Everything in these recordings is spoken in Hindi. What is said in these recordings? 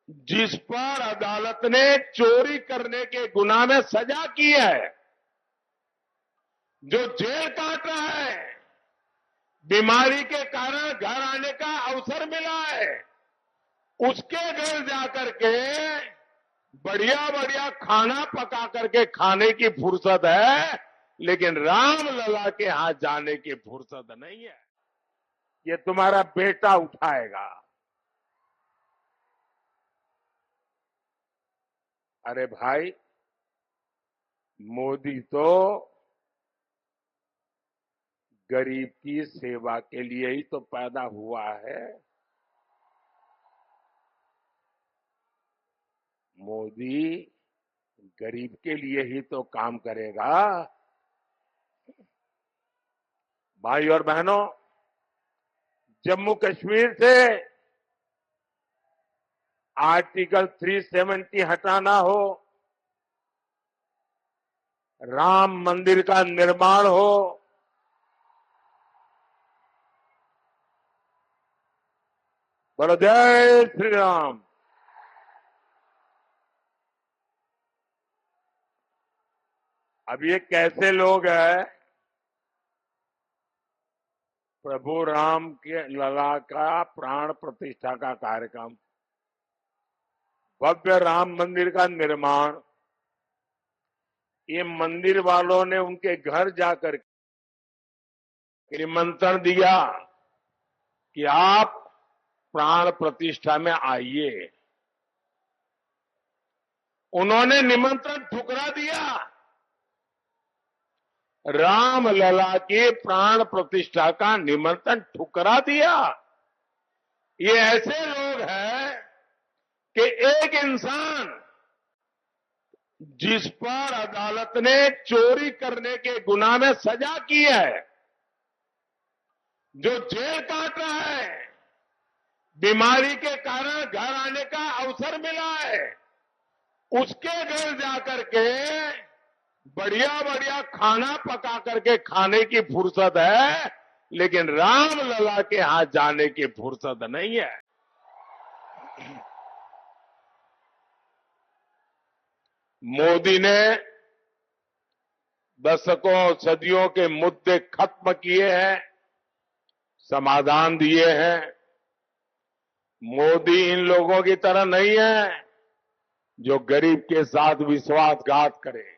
जिस पर अदालत ने चोरी करने के गुनाह में सजा की है, जो जेल काट रहा है, बीमारी के कारण घर आने का अवसर मिला है, उसके घर जाकर के बढ़िया बढ़िया खाना पका करके खाने की फुर्सत है, लेकिन राम लला के हाथ जाने की फुर्सत नहीं है। ये तुम्हारा बेटा उठाएगा। अरे भाई, मोदी तो गरीब की सेवा के लिए ही तो पैदा हुआ है। मोदी गरीब के लिए ही तो काम करेगा। भाई और बहनों, जम्मू कश्मीर से आर्टिकल 370 हटाना हो, राम मंदिर का निर्माण हो, बोलो जय श्री राम। अब ये कैसे लोग हैं? प्रभु राम के लला का प्राण प्रतिष्ठा का कार्यक्रम, भव्य राम मंदिर का निर्माण, ये मंदिर वालों ने उनके घर जाकर निमंत्रण दिया कि आप प्राण प्रतिष्ठा में आइए। उन्होंने निमंत्रण ठुकरा दिया। राम लला के प्राण प्रतिष्ठा का निमंत्रण ठुकरा दिया। ये ऐसे लोग हैं कि एक इंसान जिस पर अदालत ने चोरी करने के गुनाह में सजा की है, जो जेल काट रहा है, बीमारी के कारण घर आने का अवसर मिला है, उसके घर जाकर के बढ़िया बढ़िया खाना पका करके खाने की फुर्सत है, लेकिन राम लला के हाथ जाने की फुर्सत नहीं है। मोदी ने दशकों सदियों के मुद्दे खत्म किए हैं, समाधान दिए हैं। मोदी इन लोगों की तरह नहीं है जो गरीब के साथ विश्वासघात करे।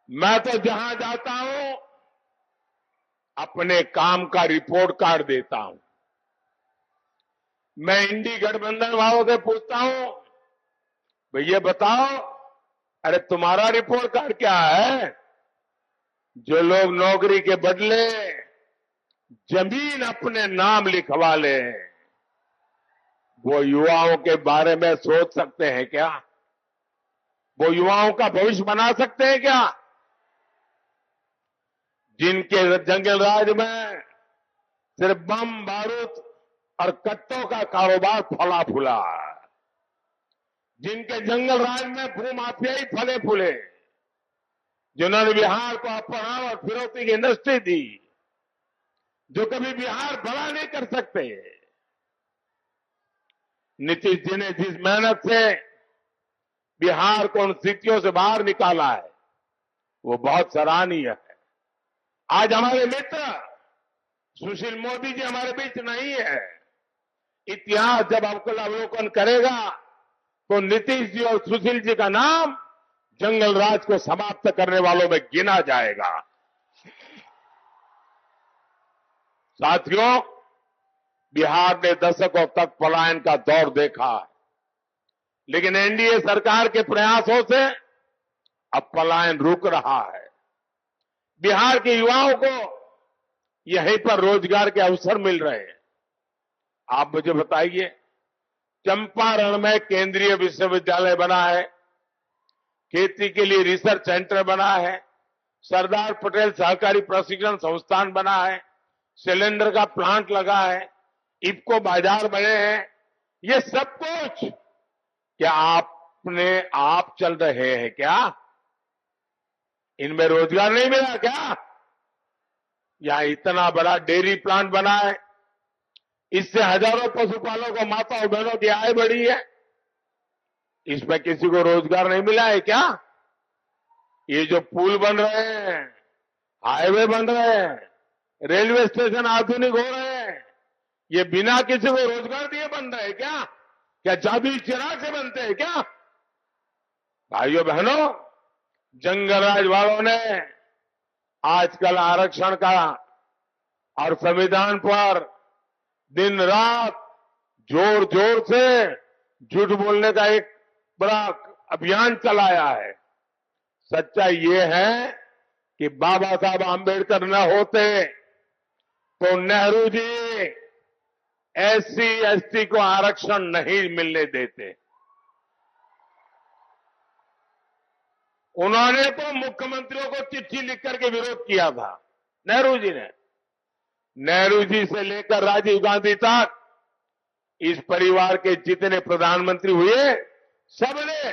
मैं तो जहां जाता हूं अपने काम का रिपोर्ट कार्ड देता हूं। मैं इंडी गठबंधन वालों से पूछता हूं, भैया बताओ, अरे तुम्हारा रिपोर्ट कार्ड क्या है? जो लोग नौकरी के बदले जमीन अपने नाम लिखवा ले, वो युवाओं के बारे में सोच सकते हैं क्या? वो युवाओं का भविष्य बना सकते हैं क्या? जिनके जंगल राज में सिर्फ बम बारूद और कट्टों का कारोबार फला फूला, जिनके जंगल राज में भूमाफियाई फले फूले, जिन्होंने बिहार को अपहरण और फिरौती की इंडस्ट्री दी, जो कभी बिहार बड़ा नहीं कर सकते। नीतीश जी ने जिस मेहनत से बिहार को उन स्थितियों से बाहर निकाला है, वो बहुत सराहनीय है। आज हमारे मित्र सुशील मोदी जी हमारे बीच नहीं है। इतिहास जब अवलोकन करेगा तो नीतीश जी और सुशील जी का नाम जंगल राज को समाप्त करने वालों में गिना जाएगा। साथियों, बिहार ने दशकों तक पलायन का दौर देखा, लेकिन एनडीए सरकार के प्रयासों से अब पलायन रुक रहा है। बिहार के युवाओं को यहीं पर रोजगार के अवसर मिल रहे हैं। आप मुझे बताइए, चंपारण में केंद्रीय विश्वविद्यालय बना है, खेती के लिए रिसर्च सेंटर बना है, सरदार पटेल सहकारी प्रशिक्षण संस्थान बना है, सिलेंडर का प्लांट लगा है, इफको बाजार बने हैं। ये सब कुछ क्या आपने आप चल रहे हैं क्या? इनमें रोजगार नहीं मिला क्या? यहां इतना बड़ा डेयरी प्लांट बना है, इससे हजारों पशुपालकों, माताओं बहनों की आय बढ़ी है। इसमें किसी को रोजगार नहीं मिला है क्या? ये जो पुल बन रहे हैं, हाईवे बन रहे हैं, रेलवे स्टेशन आधुनिक हो रहे हैं, ये बिना किसी को रोजगार दिए बन रहे हैं क्या? क्या जादुई चिराग से बनते हैं क्या? भाइयों बहनों, जंगलराज वालों ने आजकल आरक्षण का और संविधान पर दिन रात जोर जोर से झूठ बोलने का एक बड़ा अभियान चलाया है। सच्चाई ये है कि बाबा साहब आंबेडकर न होते तो नेहरू जी एससी एसटी को आरक्षण नहीं मिलने देते। उन्होंने तो मुख्यमंत्रियों को चिट्ठी लिख करके विरोध किया था, नेहरू जी ने। नेहरू जी से लेकर राजीव गांधी तक इस परिवार के जितने प्रधानमंत्री हुए, सबने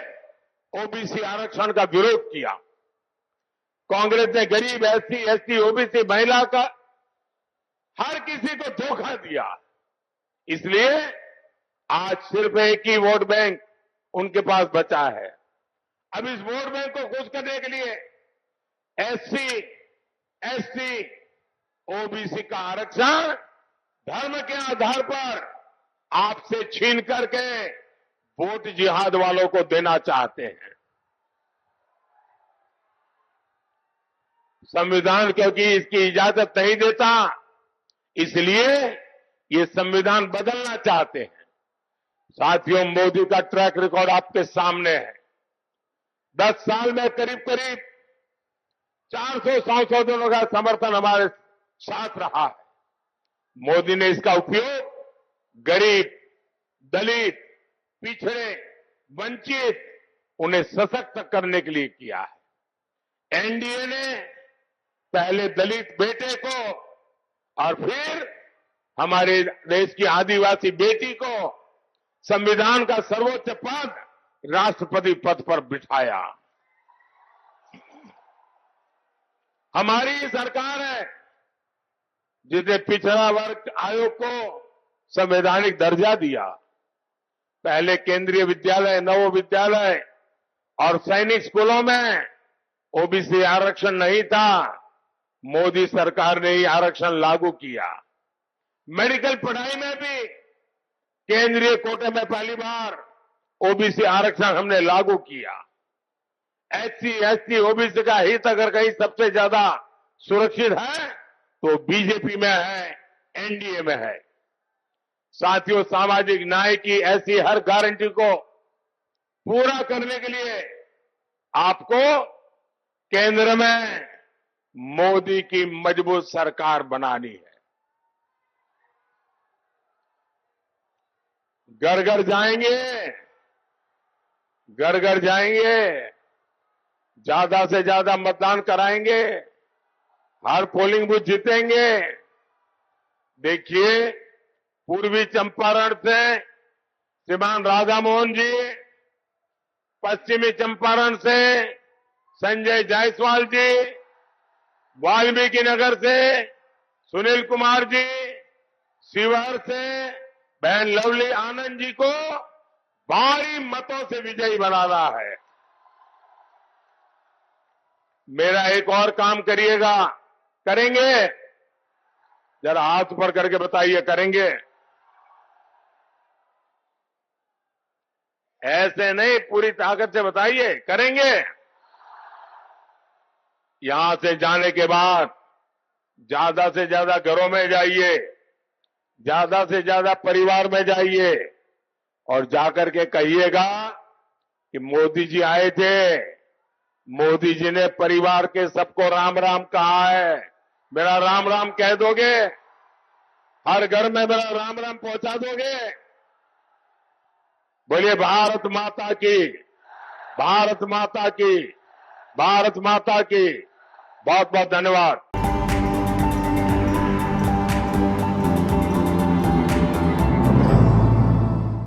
ओबीसी आरक्षण का विरोध किया। कांग्रेस ने गरीब एससी एसटी ओबीसी महिला का हर किसी को धोखा दिया। इसलिए आज सिर्फ एक ही वोट बैंक उनके पास बचा है। अब इस वोट बैंक को खुश करने के लिए एससी एसटी ओबीसी का आरक्षण धर्म के आधार पर आपसे छीन करके वोट जिहाद वालों को देना चाहते हैं। संविधान क्योंकि इसकी इजाजत नहीं देता, इसलिए ये संविधान बदलना चाहते हैं। साथियों, मोदी का ट्रैक रिकॉर्ड आपके सामने है। 10 साल में करीब करीब 400 संशोधनों का समर्थन हमारे साथ रहा है। मोदी ने इसका उपयोग गरीब, दलित, पिछड़े, वंचित, उन्हें सशक्त करने के लिए किया है। एनडीए ने पहले दलित बेटे को और फिर हमारे देश की आदिवासी बेटी को संविधान का सर्वोच्च पद, राष्ट्रपति पद पर बिठाया। हमारी सरकार है जिसने पिछड़ा वर्ग आयोग को संवैधानिक दर्जा दिया। पहले केंद्रीय विद्यालय, नवोदय विद्यालय और सैनिक स्कूलों में ओबीसी आरक्षण नहीं था। मोदी सरकार ने ही आरक्षण लागू किया। मेडिकल पढ़ाई में भी केंद्रीय कोटे में पहली बार ओबीसी आरक्षण हमने लागू किया। एससी एसटी ओबीसी का हित अगर कहीं सबसे ज्यादा सुरक्षित है तो बीजेपी में है, एनडीए में है। साथियों, सामाजिक न्याय की ऐसी हर गारंटी को पूरा करने के लिए आपको केंद्र में मोदी की मजबूत सरकार बनानी है। घर घर जाएंगे, घर घर जाएंगे, ज्यादा से ज्यादा मतदान कराएंगे, हर पोलिंग बूथ जीतेंगे। देखिए, पूर्वी चंपारण से श्रीमान राधा मोहन जी, पश्चिमी चंपारण से संजय जायसवाल जी, वाल्मीकि नगर से सुनील कुमार जी, शिवहर से बहन लवली आनंद जी को भारी मतों से विजयी बनाना है। मेरा एक और काम करिएगा, करेंगे? जरा हाथ ऊपर करके बताइए, करेंगे? ऐसे नहीं, पूरी ताकत से बताइए, करेंगे? यहां से जाने के बाद ज्यादा से ज्यादा घरों में जाइए, ज्यादा से ज्यादा परिवार में जाइए और जाकर के कहिएगा कि मोदी जी आए थे, मोदी जी ने परिवार के सबको राम राम कहा है। मेरा राम राम कह दोगे? हर घर में मेरा राम राम पहुंचा दोगे? बोलिए भारत माता की, भारत माता की, भारत माता की। बहुत बहुत धन्यवाद।